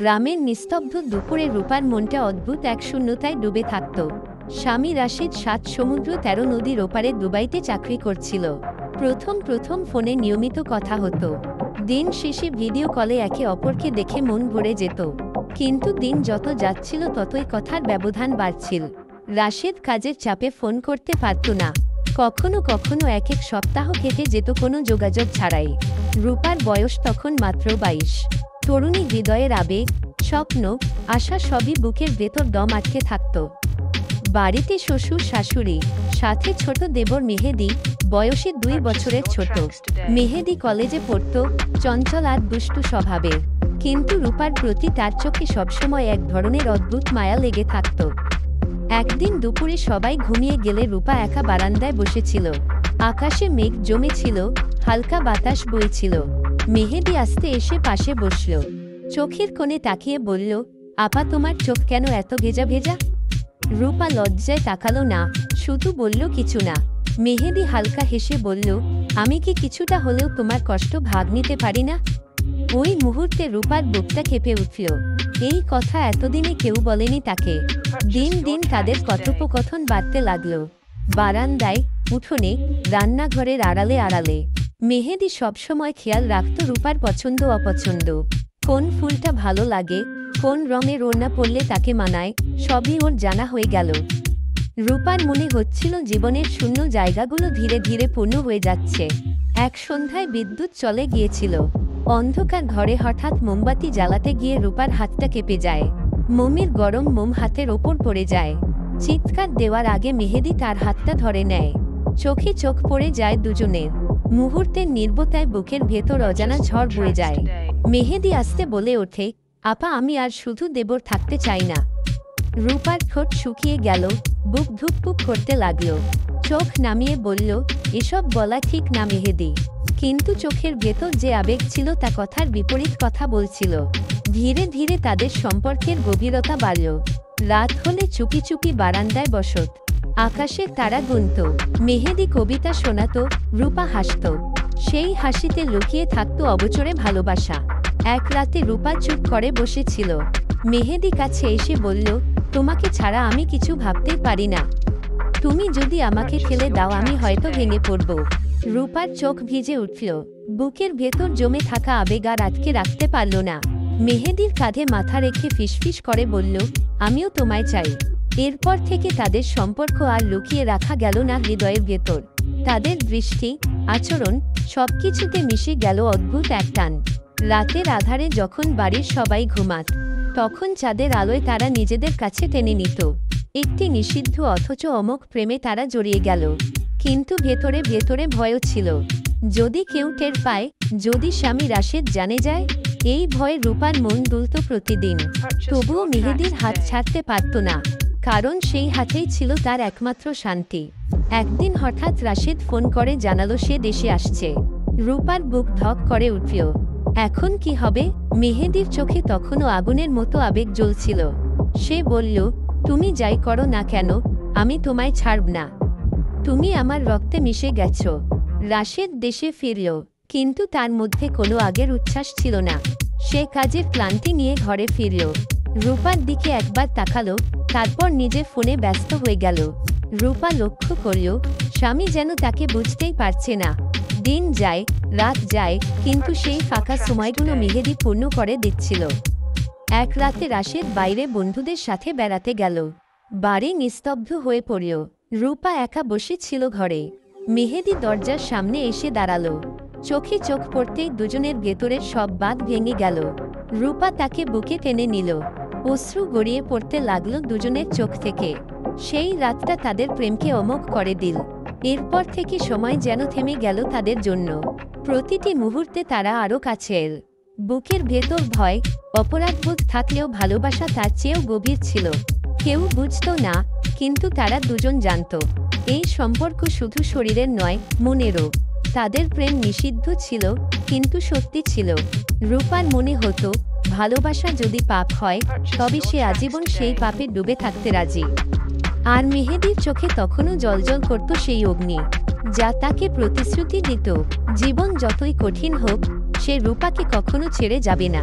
গ্রামের নিস্তব্ধ দুপুরে রূপার মনটা অদ্ভুত এক শূন্যতায় ডুবে থাকত। স্বামী রাশেদ ৭ সমুদ্র ১৩ নদীর ওপারে দুবাইতে চাকরি করছিল। প্রথম ফোনে নিয়মিত কথা হতো। দিন শেষে ভিডিও কলে একে অপরকে দেখে মন ভরে যেত। কিন্তু দিন যত যাচ্ছিল ততই কথার ব্যবধান বাড়ছিল। রাশেদ কাজের চাপে ফোন করতে পারত না। কখনো কখনো এক সপ্তাহ কেটে যেত কোনো যোগাযোগ ছাড়াই। রূপার বয়স তখন মাত্র ২২। তরুণী হৃদয়ের আবেগ, স্বপ্ন, আশা সবই বুকের ভেতর দম আটকে থাকত। বাড়িতে শ্বশুর শাশুড়ি, সাথে ছোট দেবর মেহেদি, বয়সে ২ বছরের ছোট। মেহেদি কলেজে পড়ত, চঞ্চল আর দুষ্টু স্বভাবের। কিন্তু রূপার প্রতি তার চোখে সবসময় এক ধরনের অদ্ভুত মায়া লেগে থাকত। একদিন দুপুরে সবাই ঘুমিয়ে গেলে রূপা একা বারান্দায় বসেছিল। আকাশে মেঘ জমেছিল, হালকা বাতাস বইছিল। মেহেদি আস্তে এসে পাশে বসল। চোখের কোণে তাকিয়ে বলল, আপা তোমার চোখ কেন এত ভেজা ভেজা? রূপা লজ্জায় তাকালো না, শুধু বলল কিছু না। মেহেদি হালকা হেসে বলল, আমি কি কিছুটা হলেও তোমার কষ্ট ভাগ নিতে পারি না? ওই মুহূর্তে রূপার বুকটা কেঁপে উঠল। এই কথা এতদিনে কেউ বলেনি তাকে। দিন দিন তাদের কথোপকথন বাড়তে লাগল। বারান্দায়, উঠোনে, রান্নাঘরের আড়ালে আড়ালে। মেহেদি সবসময় খেয়াল রাখত রূপার পছন্দ অপছন্দ। কোন ফুলটা ভালো লাগে, কোন রঙের ওড়না পরলে তাকে মানায়, সবই ওর জানা হয়ে গেল। রূপার মনে হচ্ছিল জীবনের শূন্য জায়গাগুলো ধীরে ধীরে পূর্ণ হয়ে যাচ্ছে। এক সন্ধ্যায় বিদ্যুৎ চলে গিয়েছিল। অন্ধকার ঘরে হঠাৎ মোমবাতি জ্বালাতে গিয়ে রূপার হাতটা কেঁপে যায়। মোমের গরম মোম হাতের ওপর পড়ে যায়। চিৎকার দেওয়ার আগে মেহেদি তার হাতটা ধরে নেয়। চোখে চোখ পড়ে যায় দুজনের। মুহূর্তের নির্বতায় বুকের ভেতর অজানা ঝড় বয়ে যায়। মেহেদি আস্তে বলে ওঠে, আপা আমি আর শুধু দেবর থাকতে চাই না। রূপার ঠোঁট শুকিয়ে গেল, বুক ধুকপুক করতে লাগল। চোখ নামিয়ে বলল, এসব বলা ঠিক না মেহেদি। কিন্তু চোখের ভেতর যে আবেগ ছিল তা কথার বিপরীত কথা বলছিল। ধীরে ধীরে তাদের সম্পর্কের গভীরতা বাড়ল। রাত হলে চুপি চুপি বারান্দায় বসত। আকাশের তারা গুনত। মেহেদি কবিতা শোনাত, রূপা হাসত। সেই হাসিতে লুকিয়ে থাকত অবচরে ভালোবাসা। এক রাতে রূপা চুপ করে বসেছিল। মেহেদি কাছে এসে বলল, তোমাকে ছাড়া আমি কিছু ভাবতেই পারি না। তুমি যদি আমাকে ফেলে দাও আমি হয়তো ভেঙে পড়ব। রূপার চোখ ভিজে উঠল। বুকের ভেতর জমে থাকা আবেগ আর আটকে রাখতে পারল না। মেহেদির কাঁধে মাথা রেখে ফিসফিস করে বলল, আমিও তোমায় চাই। এরপর থেকে তাদের সম্পর্ক আর লুকিয়ে রাখা গেল না হৃদয়ের ভেতর। তাদের দৃষ্টি, আচরণ, সবকিছুতে মিশে গেল অদ্ভুত এক টান। রাতের আধারে যখন বাড়ির সবাই ঘুমাত, তখন চাঁদের আলোয় তারা নিজেদের কাছে টেনে নিত। একটি নিষিদ্ধ অথচ অমোঘ প্রেমে তারা জড়িয়ে গেল। কিন্তু ভেতরে ভেতরে ভয়ও ছিল। যদি কেউ টের পায়, যদি স্বামী রাশেদ জানে যায়? এই ভয়ে রূপার মন দুলত প্রতিদিন। তবুও মেহেদির হাত ছাড়তে পারত না, কারণ সেই হাতেই ছিল তার একমাত্র শান্তি। একদিন হঠাৎ রাশেদ ফোন করে জানালো সে দেশে আসছে। রূপার বুক ধক করে উঠল। এখন কি হবে? মেহেদির চোখে তখনও আগুনের মতো আবেগ জ্বলছিল। সে বলল, তুমি যাই করো না কেন, আমি তোমায় ছাড়ব না। তুমি আমার রক্তে মিশে গেছ। রাশেদ দেশে ফিরল, কিন্তু তার মধ্যে কোনো আগের উচ্ছ্বাস ছিল না। সে কাজের ক্লান্তি নিয়ে ঘরে ফিরল। রূপার দিকে একবার তাকালো, তারপর নিজের ফোনে ব্যস্ত হয়ে গেল। রূপা লক্ষ্য করল, স্বামী যেন তাকে বুঝতেই পারছে না। দিন যায়, রাত যায়, কিন্তু সেই ফাঁকা সময়গুলো মেহেদি পূর্ণ করে দিচ্ছিল। এক রাতে রাশেদ বাইরে বন্ধুদের সাথে বেড়াতে গেল। বাড়ি নিস্তব্ধ হয়ে পড়ল। রূপা একা বসেছিল ঘরে। মেহেদি দরজার সামনে এসে দাঁড়ালো। চোখে চোখ পড়তেই দুজনের ভেতরের সব বাঁধ ভেঙে গেল। রূপা তাকে বুকে টেনে নিল। অশ্রু গড়িয়ে পড়তে লাগলো দুজনের চোখ থেকে। সেই রাতটা তাদের প্রেমকে অমোঘ করে দিল। এরপর থেকে সময় যেন থেমে গেল তাদের জন্য। প্রতিটি মুহূর্তে তারা আরও কাছে এল। বুকের ভেতর ভয়, অপরাধবোধ থাকলেও ভালোবাসা তার চেয়েও গভীর ছিল। কেউ বুঝতো না, কিন্তু তারা দুজন জানত, এই সম্পর্ক শুধু শরীরের নয়, মনেরও। তাদের প্রেম নিষিদ্ধ ছিল, কিন্তু সত্যি ছিল। রূপার মনে হতো, ভালোবাসা যদি পাপ হয়, তবে সে আজীবন সেই পাপে ডুবে থাকতে রাজি। আর মেহেদির চোখে তখনও জ্বলজ্বল করত সেই অগ্নি, যা তাকে প্রতিশ্রুতি দিত, জীবন যতই কঠিন হোক, সে রূপাকে কখনো ছেড়ে যাবে না।